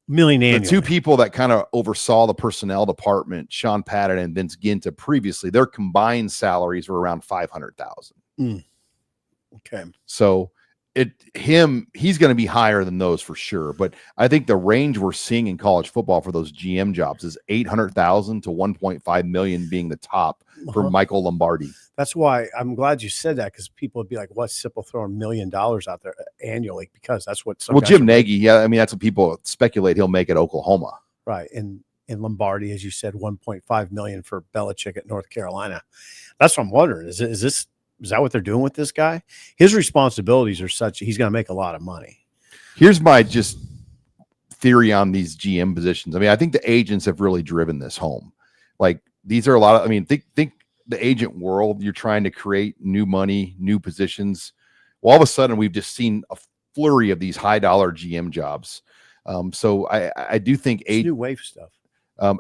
Million The annually. 2 people that kind of oversaw the personnel department, Sean Patton and Vince Ginta, previously, their combined salaries were around $500,000. Okay. So he's going to be higher than those for sure. But I think the range we're seeing in college football for those GM jobs is $800,000 to $1.5 million being the top for Michael Lombardi. That's why I'm glad you said that, because people would be like, "What's Sipple throwing $1 million out there annually?" Because that's what. Well, Jim Nagy, yeah, I mean that's what people speculate he'll make at Oklahoma, right? And Lombardi, as you said, $1.5 million for Belichick at North Carolina. That's what I'm wondering. Is that what they're doing with this guy? His responsibilities are such he's going to make a lot of money. Here's my just theory on these GM positions. I mean, I think the agents have really driven this home. Like these are a lot of. I mean, think the agent world. You're trying to create new money, new positions. Well, all of a sudden, we've just seen a flurry of these high dollar GM jobs. So I do think new wave stuff.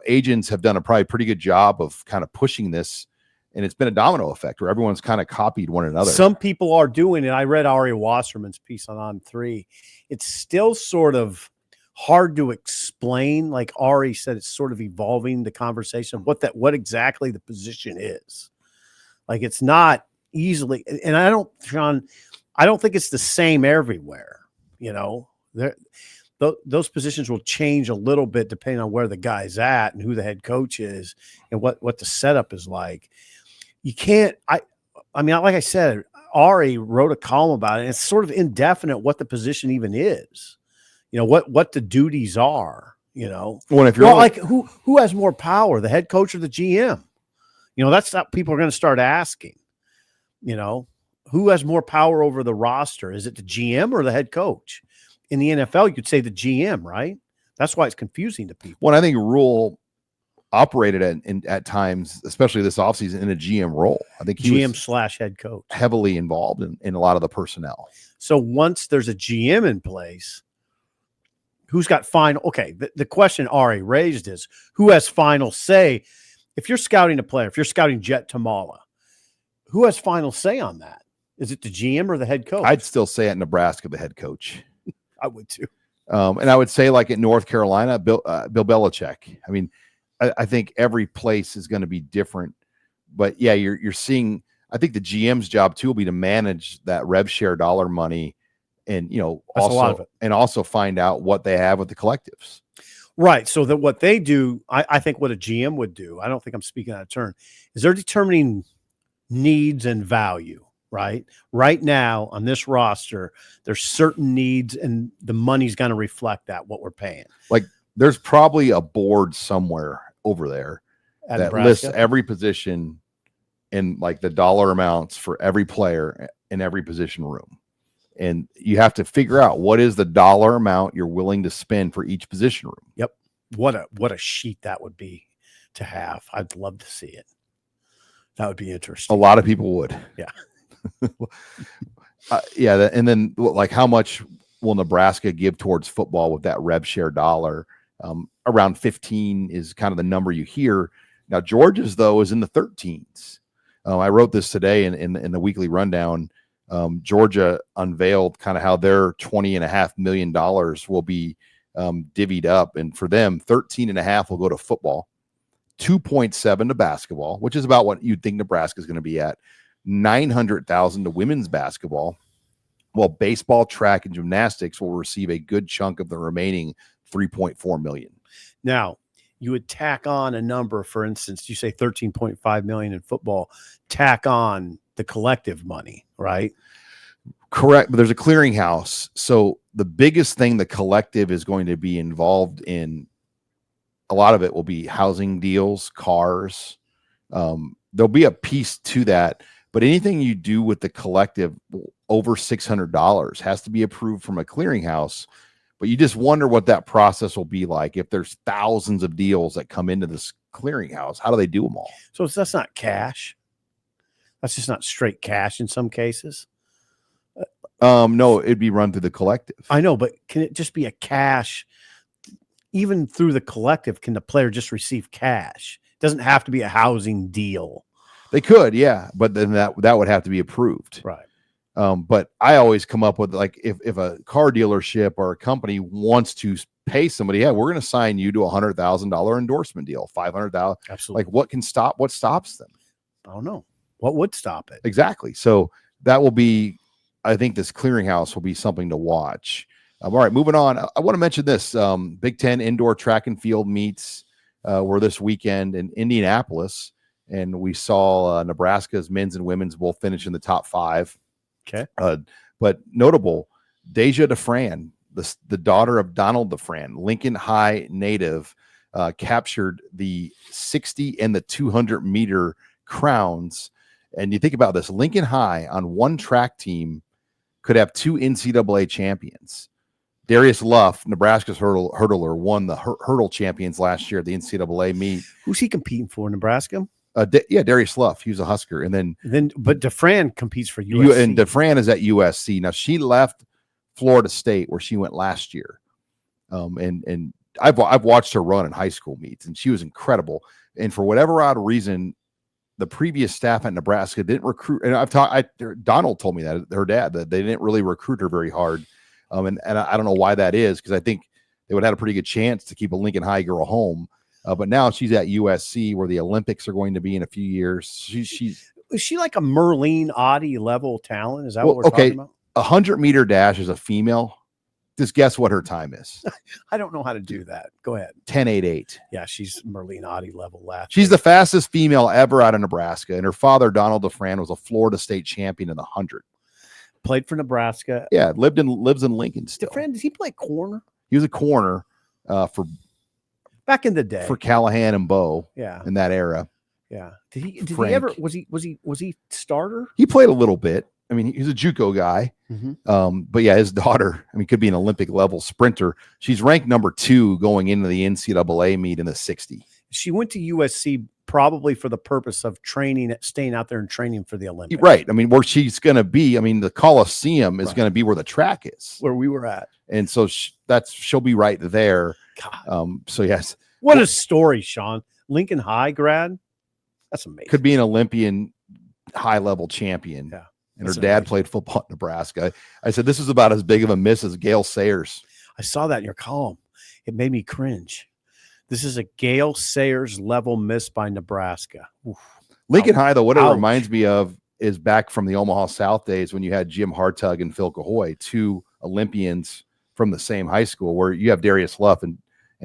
Agents have done a probably pretty good job of kind of pushing this. And it's been a domino effect where everyone's kind of copied one another. Some people are doing it. I read Ari Wasserman's piece on 3. It's still sort of hard to explain. Like Ari said, it's sort of evolving the conversation of what exactly the position is. Like it's not easily, and I don't think it's the same everywhere. You know, those positions will change a little bit depending on where the guy's at and who the head coach is and what the setup is like. You can't, I mean, like I said, Ari wrote a column about it, and it's sort of indefinite what the position even is, you know, what the duties are, you know. Well, if you're like who has more power, the head coach or the GM? You know, that's what people are going to start asking, you know, who has more power over the roster? Is it the GM or the head coach? In the NFL, you could say the GM, right? That's why it's confusing to people. Well, I think Rule operated at times, especially this offseason, in a GM role. I think he GM / head coach, heavily involved in a lot of the personnel. So once there's a GM in place, who's got final? Okay, the question Ari raised is who has final say? If you're scouting a player, if you're scouting Jet Tamala, who has final say on that? Is it the GM or the head coach? I'd still say at Nebraska, the head coach. I would too. And I would say like at North Carolina, Bill Belichick. I mean, I think every place is going to be different, but yeah, you're seeing. I think the GM's job too will be to manage that rev share dollar money, and you know, that's a lot of it, and also find out what they have with the collectives. Right. So that what they do, I think what a GM would do. I don't think I'm speaking out of turn. Is they're determining needs and value. Right. Right now on this roster, there's certain needs, and the money's going to reflect that what we're paying. Like there's probably a board somewhere over there at that Nebraska lists every position and like the dollar amounts for every player in every position room. And you have to figure out what is the dollar amount you're willing to spend for each position room. Yep. What a sheet that would be to have. I'd love to see it. That would be interesting. A lot of people would. Yeah. Yeah. And then like how much will Nebraska give towards football with that rev share dollar? Around 15 is kind of the number you hear. Now, Georgia's, though, is in the 13s. I wrote this today in the weekly rundown. Georgia unveiled kind of how their $20.5 million will be divvied up. And for them, 13.5 will go to football, 2.7 to basketball, which is about what you'd think Nebraska is going to be at. 900,000 to women's basketball, while baseball, track, and gymnastics will receive a good chunk of the remaining 3.4 million. Now, you would tack on a number, for instance, you say 13.5 million in football, tack on the collective money, right? Correct. But there's a clearinghouse. So the biggest thing the collective is going to be involved in, a lot of it will be housing deals, cars. There'll be a piece to that, but anything you do with the collective over $600 has to be approved from a clearinghouse. But you just wonder what that process will be like if there's thousands of deals that come into this clearinghouse. How do they do them all? So that's not cash. That's just not straight cash in some cases. No, it'd be run through the collective. I know, but can it just be a cash? Even through the collective, can the player just receive cash? It doesn't have to be a housing deal. They could, yeah, but then that would have to be approved. Right. But I always come up with, like, if a car dealership or a company wants to pay somebody, yeah, we're going to sign you to $100,000 endorsement deal, $500,000. Absolutely. Like, what stops them? I don't know. What would stop it? Exactly. So that will be, I think this clearinghouse will be something to watch. All right, moving on. I want to mention this. Big Ten indoor track and field meets were this weekend in Indianapolis, and we saw Nebraska's men's and women's both finish in the top 5. Okay. But notable, Deja DeFran, the daughter of Donald DeFran, Lincoln High native, captured the 60 and the 200 meter crowns. And you think about this, Lincoln High on one track team could have 2 NCAA champions. Darius Luff, Nebraska's hurdler, won the hurdle champions last year at the NCAA meet. Who's he competing for? Nebraska? Darius Luff. He was a Husker. And then but DeFran competes for USC. And DeFran is at USC. Now, she left Florida State, where she went last year. And I've watched her run in high school meets, and she was incredible. And for whatever odd reason, the previous staff at Nebraska didn't recruit. And Donald told me that, her dad, that they didn't really recruit her very hard. And I don't know why that is, because I think they would have had a pretty good chance to keep a Lincoln High girl home. But now she's at USC, where the Olympics are going to be in a few years. Is she like a Merlene Oddie level talent? Is that what we're talking about? 100 meter dash is a female. Just guess what her time is. I don't know how to do that. Go ahead. 10.88. Yeah, she's Merlene Oddie level last. She's the fastest female ever out of Nebraska, and her father, Donald DeFran, was a Florida State champion in the 100. Played for Nebraska. Yeah, lives in Lincoln still. DeFran, does he play corner? He was a corner for back in the day for Callahan and Bo. Yeah, in that era. Yeah. Did he ever was he starter? He played a little bit. I mean, he's a JUCO guy. Mm-hmm. But yeah, his daughter, I mean, could be an Olympic level sprinter. She's ranked number 2 going into the NCAA meet in the 60. She went to USC probably for the purpose of training, staying out there and training for the Olympics. Right. I mean, where she's going to be, I mean, the Coliseum is going to be where the track is, where we were at. And so she'll be right there. So yes. What a story, Sean. Lincoln High grad. That's amazing. Could be an Olympian high level champion. Yeah. And her dad played football in Nebraska. I said, this is about as big of a miss as Gale Sayers. I saw that in your column. It made me cringe. This is a Gale Sayers level miss by Nebraska. Oof. Lincoln High, though, what it reminds me of is back from the Omaha South days when you had Jim Hartug and Phil Cahoy, 2 Olympians from the same high school, where you have Darius Luff and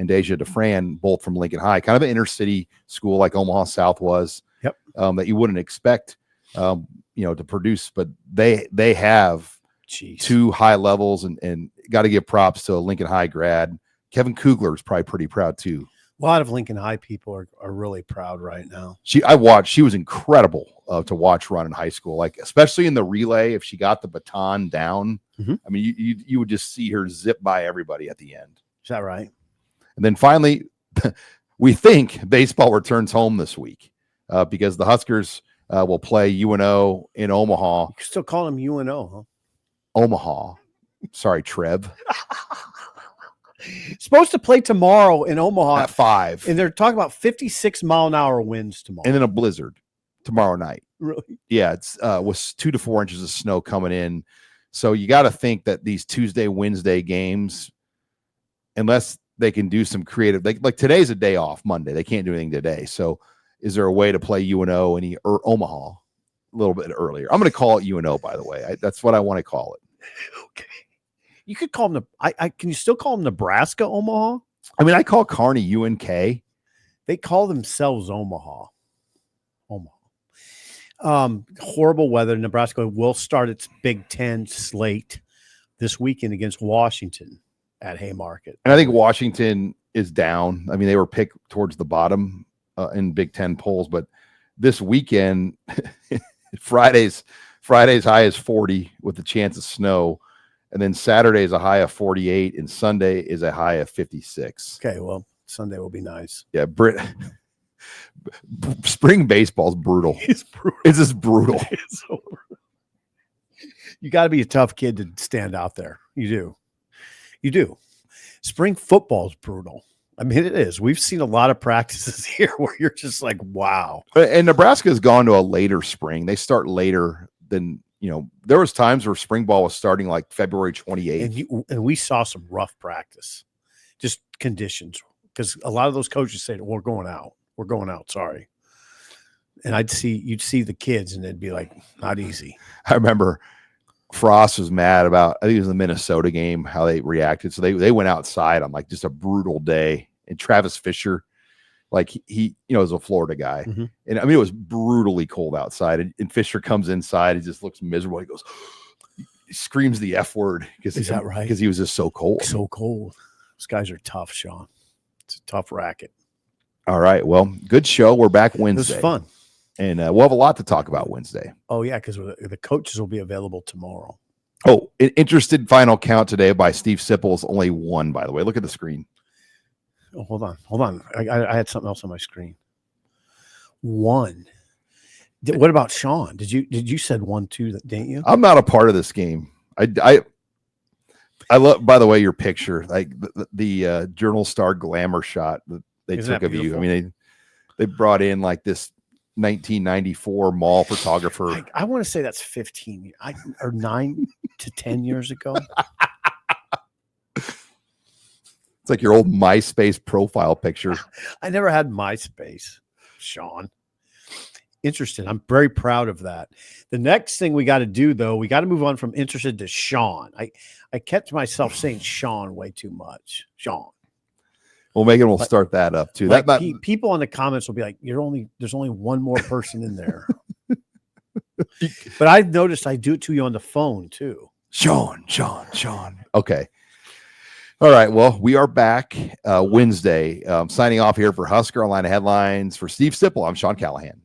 Deja DeFran, both from Lincoln High, kind of an inner city school like Omaha South was. Yep. That you wouldn't expect, to produce, but they have 2 high levels, and got to give props to a Lincoln High grad. Kevin Kugler is probably pretty proud too. A lot of Lincoln High people are really proud right now. She was incredible to watch run in high school, like especially in the relay. If she got the baton down, mm-hmm. I mean, you would just see her zip by everybody at the end. Is that right? And then finally, we think baseball returns home this week because the Huskers will play UNO in Omaha. You still call them UNO, huh? Omaha. Sorry, Trev. Supposed to play tomorrow in Omaha at 5. And they're talking about 56-mile-an-hour winds tomorrow. And then a blizzard tomorrow night. Really? Yeah, it's with 2 to 4 inches of snow coming in. So you got to think that these Tuesday, Wednesday games, unless they can do some creative, like today's a day off, Monday. They can't do anything today. So is there a way to play UNO or Omaha a little bit earlier? I'm going to call it UNO, by the way. That's what I want to call it. Okay. You could call them can you still call them Nebraska Omaha? I mean, I call Kearney UNK. They call themselves Omaha. Horrible weather. Nebraska will start its Big Ten slate this weekend against Washington at Haymarket. And I think Washington is down. I mean, they were picked towards the bottom in Big Ten polls, but this weekend, Friday's high is 40 with a chance of snow. And then Saturday is a high of 48 and Sunday is a high of 56. Okay. Well, Sunday will be nice. Yeah. Spring baseball is brutal. It's brutal. It's just brutal. It's so brutal. You got to be a tough kid to stand out there. You do. Spring football is brutal. I mean, it is. We've seen a lot of practices here where you're just like, wow. And Nebraska has gone to a later spring. They start later than, there was times where spring ball was starting like February 28th. And we saw some rough practice, just conditions. Because a lot of those coaches say, we're going out. We're going out. Sorry. And you'd see the kids and they'd be like, not easy. I remember Frost was mad about, I think it was the Minnesota game, how they reacted. So they went outside on like just a brutal day. And Travis Fisher, like he is a Florida guy. Mm-hmm. And I mean, it was brutally cold outside. And Fisher comes inside. He just looks miserable. He goes, he screams the F word. Is that right? Because he was just so cold. So cold. Those guys are tough, Sean. It's a tough racket. All right. Well, good show. We're back Wednesday. It was fun. And we'll have a lot to talk about Wednesday. Oh, yeah, because the coaches will be available tomorrow. Oh, an interested final count today by Steve Sipple is only 1, by the way. Look at the screen. Oh, hold on. I had something else on my screen. 1. What about Sean? Did you said 1 too, didn't you? I'm not a part of this game. I love, by the way, your picture, like the Journal Star glamour shot that they took of you. I mean, they brought in like this 1994 mall photographer. I want to say that's 15 or 9 to 10 years ago. It's like your old MySpace profile picture. I never had MySpace, Sean. Interested. I'm very proud of that. The next thing we got to do, though, we got to move on from interested to Sean. I kept myself saying Sean way too much. Sean. Well, Megan will start that up too. Like people in the comments will be like, there's only one more person in there. But I've noticed I do it to you on the phone too. Sean. Okay. All right. Well, we are back Wednesday. Signing off here for Husker Online Headlines. For Steve Sipple, I'm Sean Callahan.